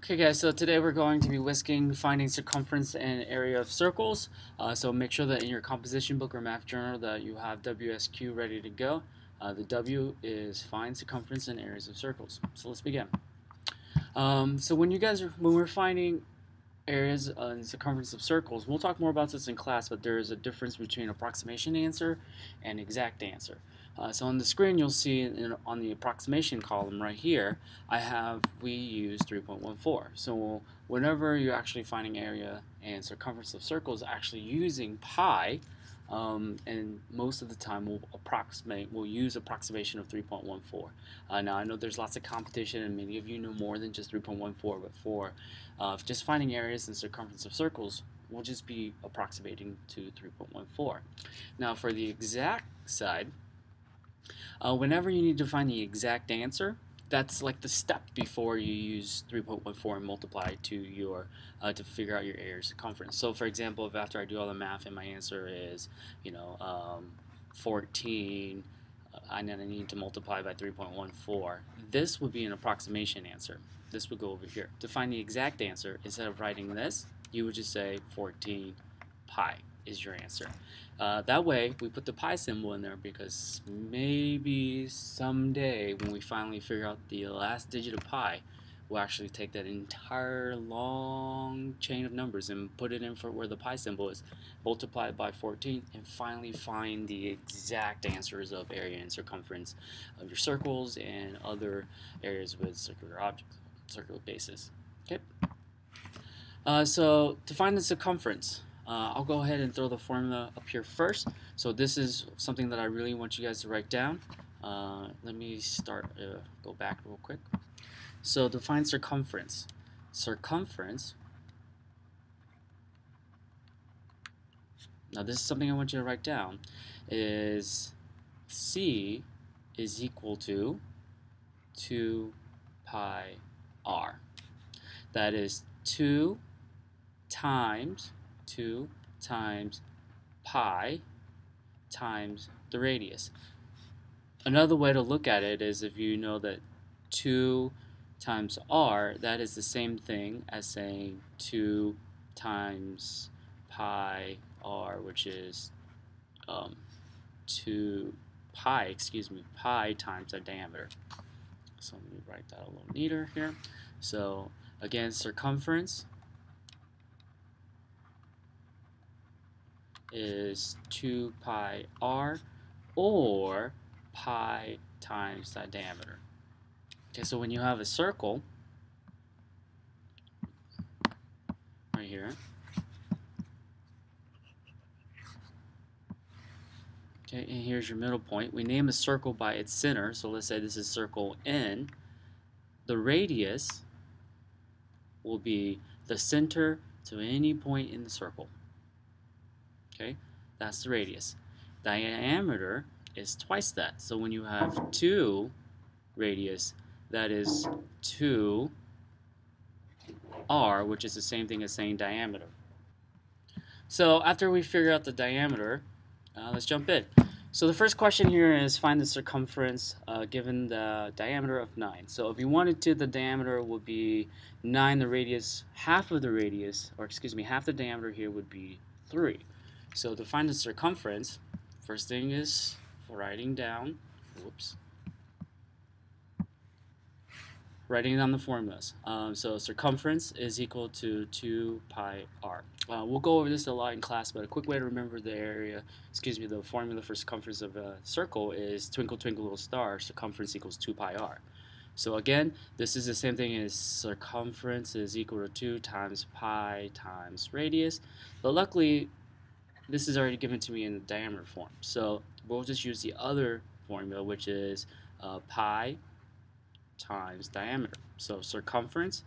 Okay guys, so today we're going to be finding circumference and area of circles. So make sure that in your composition book or math journal that you have WSQ ready to go. The W is find circumference and areas of circles. So let's begin. So when we're finding areas and circumference of circles, we'll talk more about this in class, but there is a difference between approximation answer and exact answer. So on the screen you'll see on the approximation column right here, we use 3.14. So whenever you're actually finding area and circumference of circles actually using pi, and most of the time we'll use approximation of 3.14. Now I know there's lots of competition and many of you know more than just 3.14, but for just finding areas and circumference of circles, we'll just be approximating to 3.14. Now for the exact side, whenever you need to find the exact answer, that's like the step before you use 3.14 and multiply to your to figure out your area circumference. So for example, if after I do all the math and my answer is 14, and then I need to multiply by 3.14, this would be an approximation answer. This would go over here. To find the exact answer, instead of writing this, you would just say 14 pi is your answer. That way we put the pi symbol in there because maybe someday when we finally figure out the last digit of pi, we'll actually take that entire long chain of numbers and put it in for where the pi symbol is, multiply it by 14, and finally find the exact answers of area and circumference of your circles and other areas with circular objects, circular bases. Okay. So to find the circumference, I'll go ahead and throw the formula up here first. So this is something that I really want you guys to write down. Let me go back real quick. So to find circumference, now this is something I want you to write down, is C is equal to 2 pi r. That is 2 times pi times the radius. Another way to look at it is if you know that 2 times r, that is the same thing as saying 2 times pi r, which is pi times our diameter. So let me write that a little neater here. So again, circumference is 2 pi r, or pi times the diameter. Okay, so when you have a circle right here, okay, and here's your middle point. We name a circle by its center, so let's say this is circle N. The radius will be the center to any point in the circle. Okay, that's the radius. Diameter is twice that. So when you have 2 radius, that is 2 r, which is the same thing as saying diameter. So after we figure out the diameter, let's jump in. So the first question here is find the circumference given the diameter of 9. So if you wanted to, the diameter would be 9, the radius, half the diameter here would be 3. So to find the circumference, first thing is writing down the formulas. So circumference is equal to 2 pi r. We'll go over this a lot in class, but a quick way to remember the formula for circumference of a circle is twinkle twinkle little star, circumference equals 2 pi r. So again, this is the same thing as circumference is equal to 2 times pi times radius, but luckily this is already given to me in the diameter form. So we'll just use the other formula, which is pi times diameter. So circumference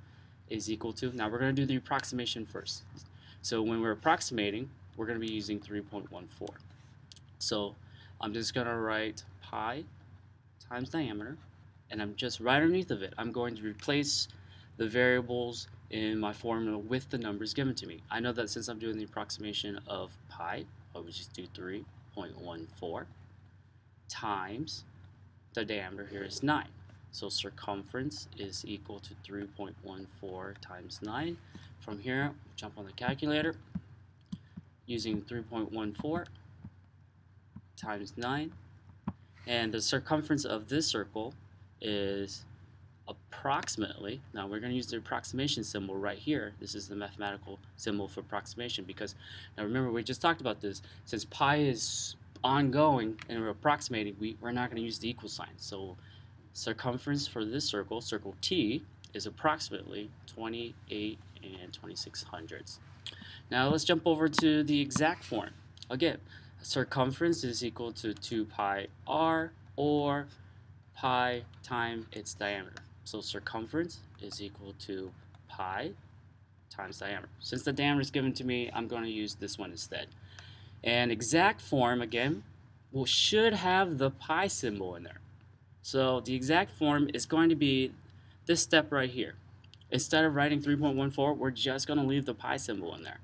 is equal to, now we're going to do the approximation first. So when we're approximating, we're going to be using 3.14. So I'm just going to write pi times diameter, and I'm just right underneath of it, I'm going to replace the variables in my formula with the numbers given to me. I know that since I'm doing the approximation of pi, I would just do 3.14 times the diameter here is 9. So circumference is equal to 3.14 times 9. From here, jump on the calculator. Using 3.14 times 9. And the circumference of this circle is approximately, now we're going to use the approximation symbol right here. This is the mathematical symbol for approximation, because now remember we just talked about this. Since pi is ongoing and we're approximating, we're not going to use the equal sign. So circumference for this circle, circle T, is approximately 28 2600ths. Now let's jump over to the exact form. Again, circumference is equal to 2 pi r, or pi times its diameter. So circumference is equal to pi times diameter. Since the diameter is given to me, I'm going to use this one instead. And exact form, again, should have the pi symbol in there. So the exact form is going to be this step right here. Instead of writing 3.14, we're just going to leave the pi symbol in there.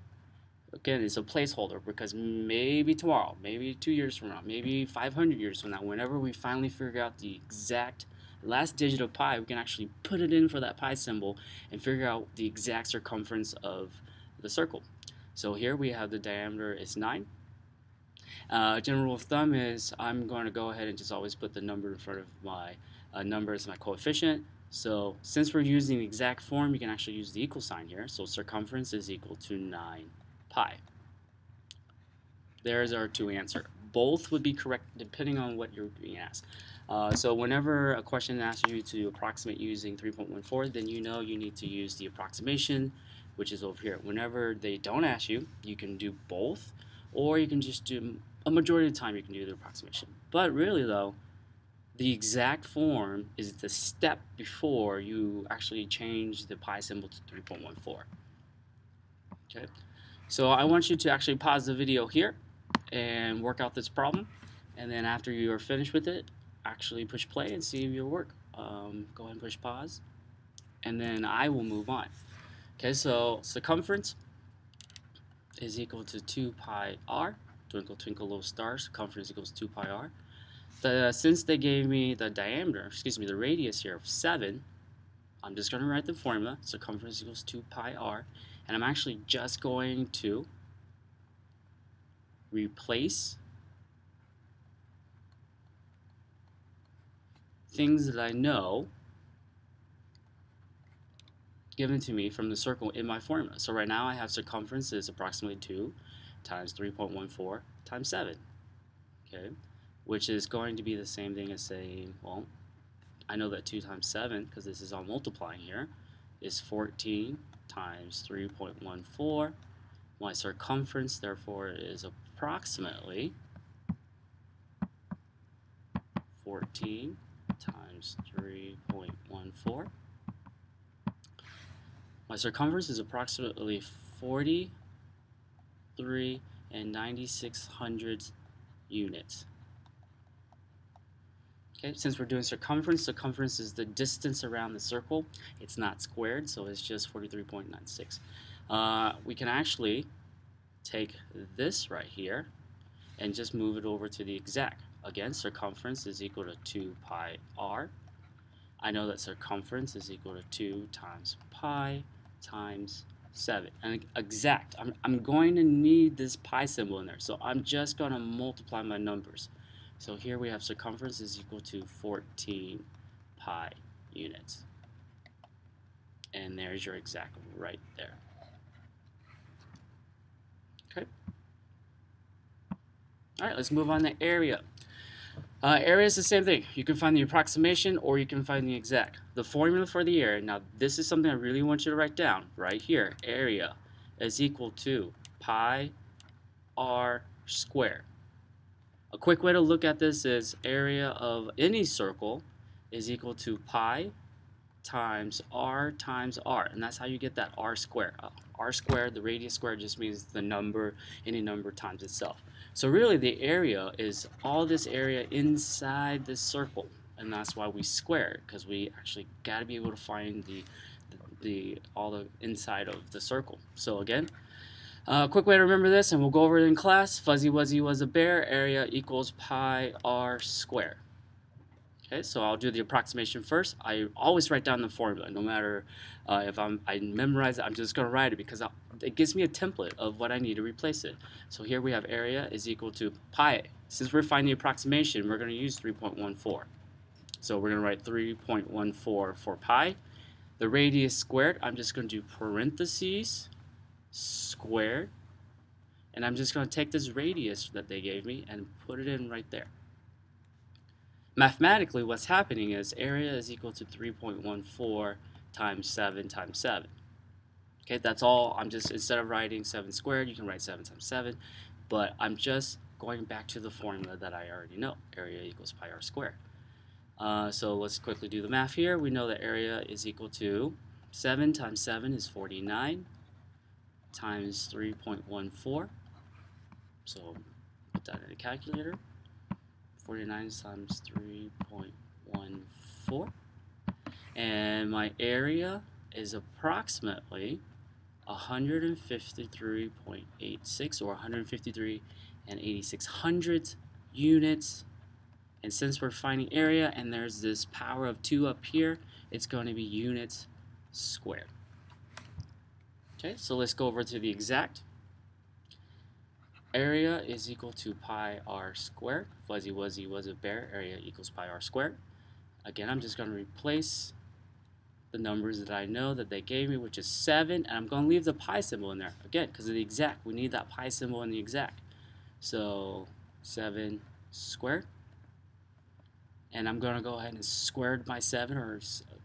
Again, it's a placeholder, because maybe tomorrow, maybe 2 years from now, maybe 500 years from now, whenever we finally figure out the exact last digit of pi, we can actually put it in for that pi symbol and figure out the exact circumference of the circle. So here we have the diameter is 9. General rule of thumb is I'm going to go ahead and just always put the number in front of my number as my coefficient. So since we're using the exact form, you can actually use the equal sign here. So circumference is equal to 9 pi. There's our two answer. Both would be correct depending on what you're being asked. So whenever a question asks you to approximate using 3.14, then you know you need to use the approximation, which is over here. Whenever they don't ask you, you can do both, or you can just do, a majority of the time you can do the approximation. But really though, the exact form is the step before you actually change the pi symbol to 3.14. Okay, so I want you to actually pause the video here and work out this problem, and then after you are finished with it, actually push play and see your work. Go ahead and push pause, and then I will move on. Okay, so circumference is equal to 2 pi r. Twinkle twinkle little star, circumference equals 2 pi r. Since they gave me the diameter, the radius here of 7, I'm just going to write the formula. Circumference equals 2 pi r, and I'm actually just going to replace things that I know given to me from the circle in my formula. So right now I have circumference is approximately 2 times 3.14 times 7, okay, which is going to be the same thing as saying, well, I know that 2 times 7, because this is all multiplying here, is 14 times 3.14. My circumference, therefore, is approximately 14 times 3.14. My circumference is approximately 43 9600 units. Okay, since we're doing circumference, circumference is the distance around the circle. It's not squared, so it's just 43.96. We can actually take this right here and just move it over to the exact. Again, circumference is equal to 2 pi r. I know that circumference is equal to 2 times pi times 7. And exact, I'm going to need this pi symbol in there, so I'm just going to multiply my numbers. So here we have circumference is equal to 14 pi units. And there's your exact right there. Okay. Alright, let's move on to area. Area is the same thing. You can find the approximation or you can find the exact. The formula for the area, now this is something I really want you to write down right here. Area is equal to pi r squared. A quick way to look at this is area of any circle is equal to pi times r, and that's how you get that r squared. R squared, the radius squared, just means the number, any number times itself. So really the area is all this area inside this circle, and that's why we square it, because we actually got to be able to find all the inside of the circle. So again, quick way to remember this, and we'll go over it in class. Fuzzy Wuzzy was a bear. Area equals pi r squared. Okay, so I'll do the approximation first. I always write down the formula, no matter if I memorize it. I'm just going to write it because it gives me a template of what I need to replace it. So here we have area is equal to pi. Since we're finding the approximation, we're going to use 3.14. So we're going to write 3.14 for pi. The radius squared, I'm just going to do parentheses squared. And I'm just going to take this radius that they gave me and put it in right there. Mathematically, what's happening is area is equal to 3.14 times 7 times 7. Okay, that's all. I'm just, instead of writing 7 squared, you can write 7 times 7. But I'm just going back to the formula that I already know. Area equals pi r squared. So let's quickly do the math here. We know that area is equal to 7 times 7 is 49 times 3.14. So put that in a calculator. 49 times 3.14. And my area is approximately 153.86 or 153 and 86 units. And since we're finding area and there's this power of 2 up here, it's going to be units squared. Okay, so let's go over to the exact. Area is equal to pi r squared. Fuzzy wuzzy was a bear. Area equals pi r squared. Again, I'm just going to replace the numbers that I know that they gave me, which is 7, and I'm going to leave the pi symbol in there. Again, because of the exact. We need that pi symbol in the exact. So 7 squared. And I'm going to go ahead and square my 7, or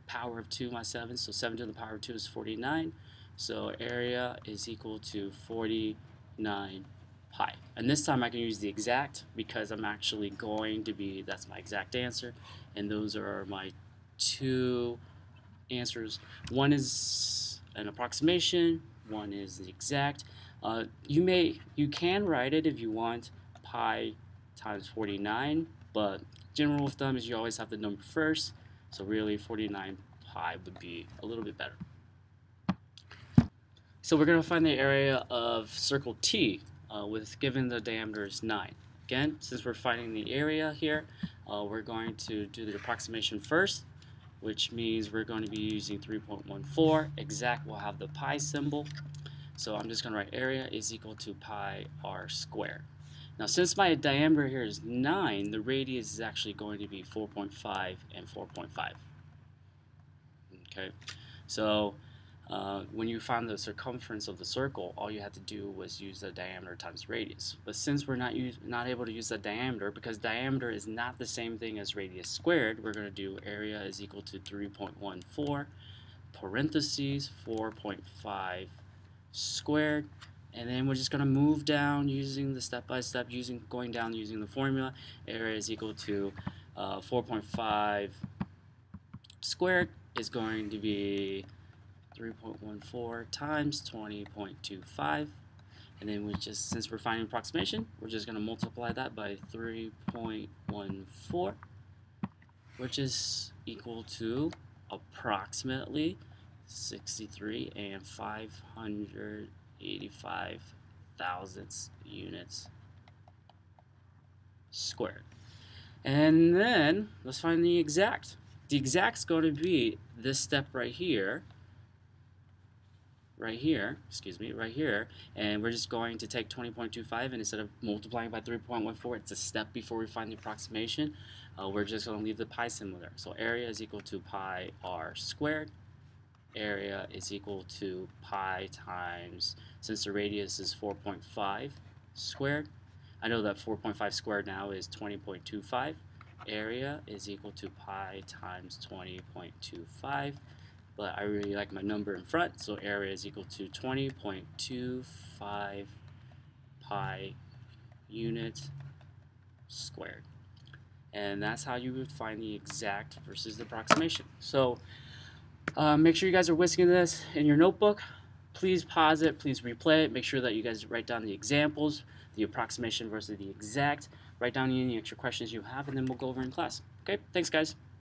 power of 2 my 7. So 7 to the power of 2 is 49. So area is equal to 49 pi. And this time I can use the exact because I'm actually going to be, that's my exact answer. And those are my 2 answers. One is an approximation, one is the exact. You can write it if you want pi times 49, but general rule of thumb is you always have the number first. So really 49 pi would be a little bit better. So we're going to find the area of circle T with given the diameter is 9. Again, since we're finding the area here, we're going to do the approximation first, which means we're going to be using 3.14. Exact will have the pi symbol. So I'm just going to write area is equal to pi r squared. Now since my diameter here is 9, the radius is actually going to be 4.5 and 4.5. Okay, so when you found the circumference of the circle, all you had to do was use the diameter times radius. But since we're not able to use the diameter, because diameter is not the same thing as radius squared, we're going to do area is equal to 3.14 parentheses 4.5 squared, and then we're just going to move down using the step-by-step, going down using the formula. Area is equal to 4.5 squared is going to be 3.14 times 20.25, and then since we're finding approximation, we're just going to multiply that by 3.14, which is equal to approximately 63 and 585 thousandths units squared. And then let's find the exact. The exact's going to be this step right here, and we're just going to take 20.25, and instead of multiplying by 3.14, it's a step before we find the approximation. We're just going to leave the pi symbol there. So area is equal to pi r squared. Area is equal to pi times, since the radius is 4.5 squared, I know that 4.5 squared now is 20.25. Area is equal to pi times 20.25. But I really like my number in front, so area is equal to 20.25 pi units squared. And that's how you would find the exact versus the approximation. So make sure you guys are whisking this in your notebook. Please pause it, please replay it. Make sure that you guys write down the examples, the approximation versus the exact. Write down any extra questions you have, and then we'll go over in class. Okay, thanks guys.